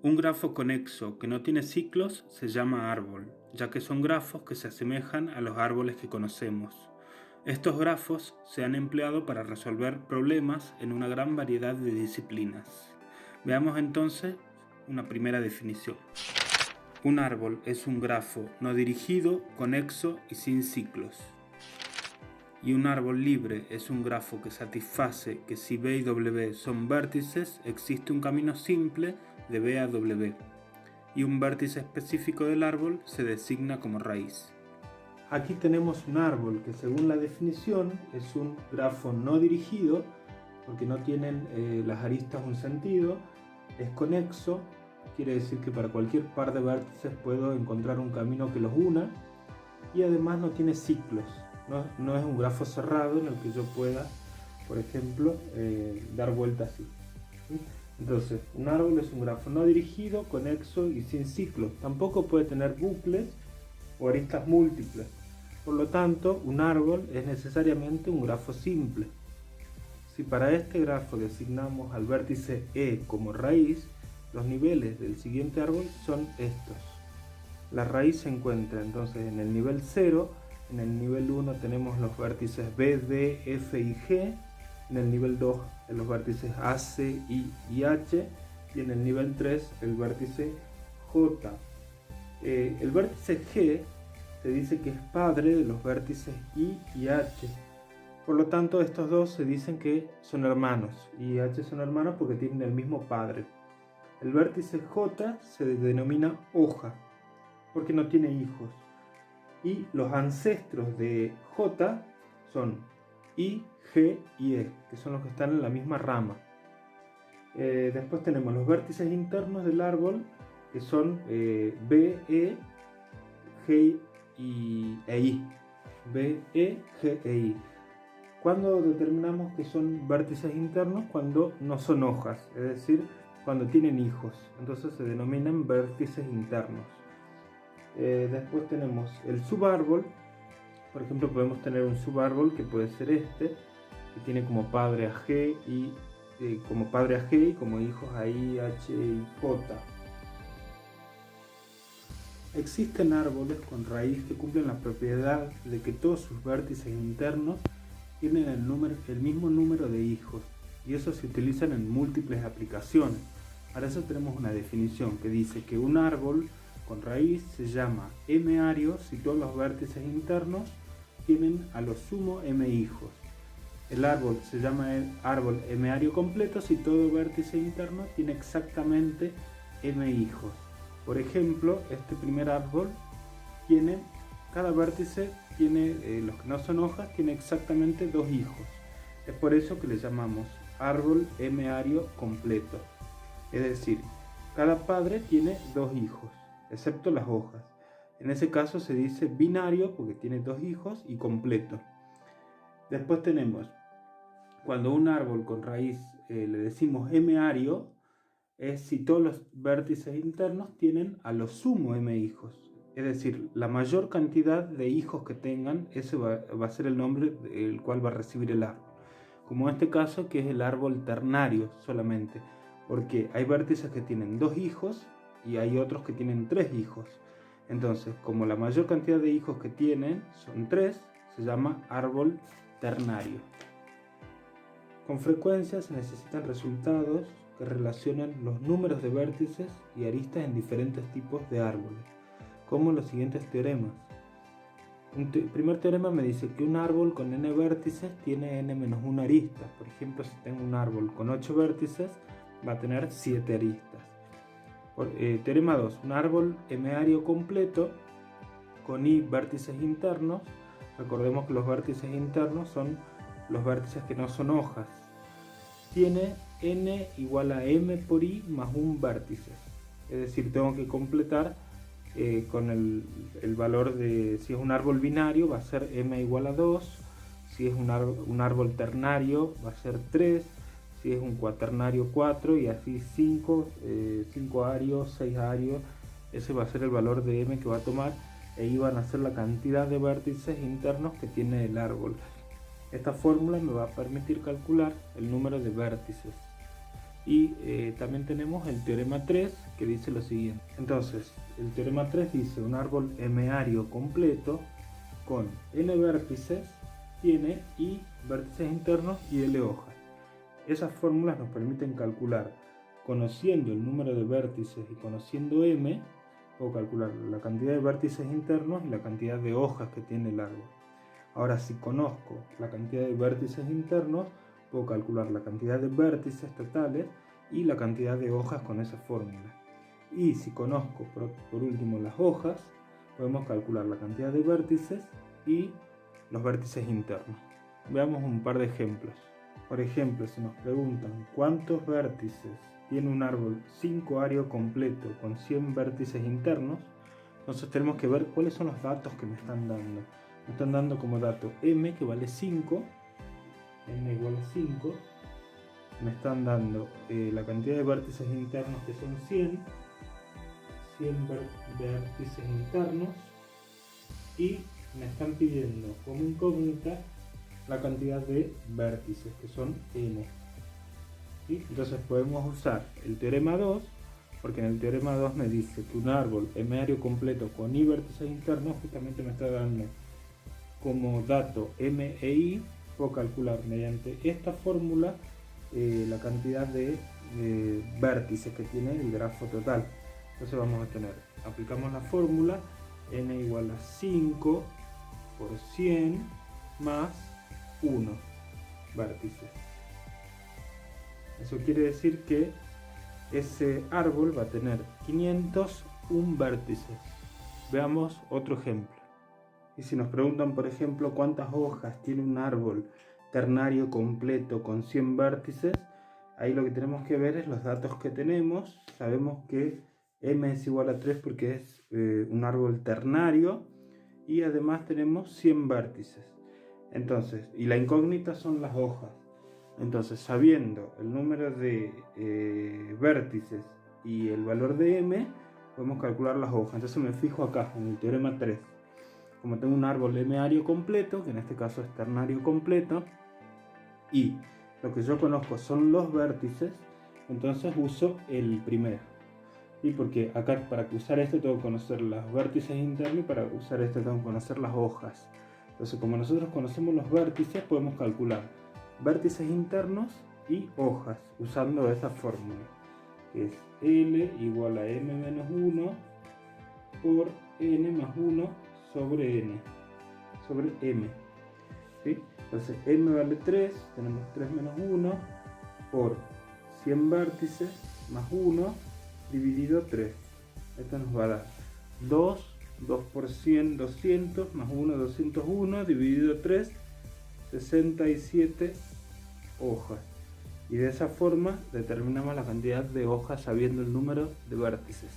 Un grafo conexo que no tiene ciclos se llama árbol, ya que son grafos que se asemejan a los árboles que conocemos. Estos grafos se han empleado para resolver problemas en una gran variedad de disciplinas. Veamos entonces una primera definición. Un árbol es un grafo no dirigido, conexo y sin ciclos. Y un árbol libre es un grafo que satisface que si B y W son vértices, existe un camino simple de B a W. Y un vértice específico del árbol se designa como raíz. Aquí tenemos un árbol que, según la definición, es un grafo no dirigido, porque no tienen las aristas un sentido, es conexo, quiere decir que para cualquier par de vértices puedo encontrar un camino que los una, y además no tiene ciclos, no es un grafo cerrado en el que yo pueda, por ejemplo, dar vuelta así. Entonces, un árbol es un grafo no dirigido, conexo y sin ciclos. Tampoco puede tener bucles o aristas múltiples. Por lo tanto, un árbol es necesariamente un grafo simple. Si para este grafo designamos al vértice E como raíz, los niveles del siguiente árbol son estos. La raíz se encuentra entonces en el nivel 0, en el nivel 1 tenemos los vértices B, D, F y G, en el nivel 2 los vértices A, C, I y H, y en el nivel 3 el vértice J. El vértice G se dice que es padre de los vértices I y H. Por lo tanto, estos dos se dicen que son hermanos, I y H son hermanos porque tienen el mismo padre. El vértice J se denomina hoja, porque no tiene hijos. Y los ancestros de J son I, G y E, que son los que están en la misma rama. Después tenemos los vértices internos del árbol, que son B, E, G e I. B, E, G e I. ¿Cuándo determinamos que son vértices internos? Cuando no son hojas, es decir, cuando tienen hijos. Entonces se denominan vértices internos. Después tenemos el subárbol. Por ejemplo, podemos tener un subárbol que puede ser este, que tiene como padre a G y como hijos a I, H y J. Existen árboles con raíz que cumplen la propiedad de que todos sus vértices internos tienen el mismo número de hijos, y eso se utiliza en múltiples aplicaciones. Para eso tenemos una definición que dice que un árbol con raíz se llama M-ario si todos los vértices internos tienen a lo sumo M hijos. El árbol se llama árbol M-ario completo si todo vértice interno tiene exactamente M hijos. Por ejemplo, este primer árbol cada vértice tiene, los que no son hojas, tiene exactamente 2 hijos. Es por eso que le llamamos árbol M-ario completo. Es decir, cada padre tiene 2 hijos, excepto las hojas. En ese caso se dice binario porque tiene 2 hijos y completo. Después tenemos, cuando un árbol con raíz le decimos M-ario, es si todos los vértices internos tienen a lo sumo M hijos. Es decir, la mayor cantidad de hijos que tengan, ese va a ser el nombre el cual va a recibir el árbol. Como en este caso, que es el árbol ternario solamente, porque hay vértices que tienen 2 hijos y hay otros que tienen 3 hijos. Entonces, como la mayor cantidad de hijos que tienen son 3, se llama árbol ternario. Con frecuencia se necesitan resultados que relacionan los números de vértices y aristas en diferentes tipos de árboles, como los siguientes teoremas. El primer teorema me dice que un árbol con n vértices tiene n-1 aristas. Por ejemplo, si tengo un árbol con 8 vértices, va a tener 7 aristas. Teorema 2. Un árbol M-ario completo con I vértices internos. Recordemos que los vértices internos son los vértices que no son hojas. Tiene n igual a m por i más un vértice. Es decir, tengo que completar con el valor de, si es un árbol binario va a ser m igual a 2, si es un árbol ternario va a ser 3, si es un cuaternario 4 y así 5 arios, 6 arios, ese va a ser el valor de m que va a tomar, e i van a ser la cantidad de vértices internos que tiene el árbol. Esta fórmula me va a permitir calcular el número de vértices. Y también tenemos el teorema 3 que dice lo siguiente. Entonces, el teorema 3 dice un árbol M-ario completo con n vértices tiene I vértices internos y L hojas. Esas fórmulas nos permiten calcular, conociendo el número de vértices y conociendo M, puedo calcular la cantidad de vértices internos y la cantidad de hojas que tiene el árbol. Ahora, si conozco la cantidad de vértices internos, puedo calcular la cantidad de vértices totales y la cantidad de hojas con esa fórmula. Y si conozco, por último, las hojas, podemos calcular la cantidad de vértices y los vértices internos. Veamos un par de ejemplos. Por ejemplo, si nos preguntan cuántos vértices tiene un árbol 5-ario completo con 100 vértices internos, entonces tenemos que ver cuáles son los datos que me están dando. Me están dando como dato m, que vale 5, m igual a 5. Me están dando la cantidad de vértices internos, que son 100 vértices internos, y me están pidiendo como incógnita la cantidad de vértices, que son n. ¿Sí? Entonces podemos usar el teorema 2, porque en el teorema 2 me dice que un árbol M-ario completo con I vértices internos justamente me está dando como dato M e I. Puedo calcular mediante esta fórmula la cantidad de vértices que tiene el grafo total. Entonces vamos a tener, aplicamos la fórmula, n igual a 5 por 100 más 1 vértices. Eso quiere decir que ese árbol va a tener 501 vértices. Veamos otro ejemplo. Y si nos preguntan, por ejemplo, cuántas hojas tiene un árbol ternario completo con 100 vértices, ahí lo que tenemos que ver es los datos que tenemos. Sabemos que m es igual a 3 porque es un árbol ternario, y además tenemos 100 vértices. Entonces, y la incógnita son las hojas. Entonces, sabiendo el número de vértices y el valor de m, podemos calcular las hojas. Entonces me fijo acá en el teorema 3. Como tengo un árbol M-ario completo, que en este caso es ternario completo, y lo que yo conozco son los vértices, entonces uso el primero. ¿Sí? Porque acá para usar esto tengo que conocer los vértices internos, y para usar esto tengo que conocer las hojas. Entonces, como nosotros conocemos los vértices, podemos calcular vértices internos y hojas usando esa fórmula, que es L igual a m menos 1 por n más 1 sobre n, sobre m. ¿Sí? Entonces m vale 3, tenemos 3 menos 1 por 100 vértices más 1 dividido 3. Esto nos va a dar 2 por 100, 200, más 1, 201, dividido 3, 67 hojas. Y de esa forma determinamos la cantidad de hojas sabiendo el número de vértices.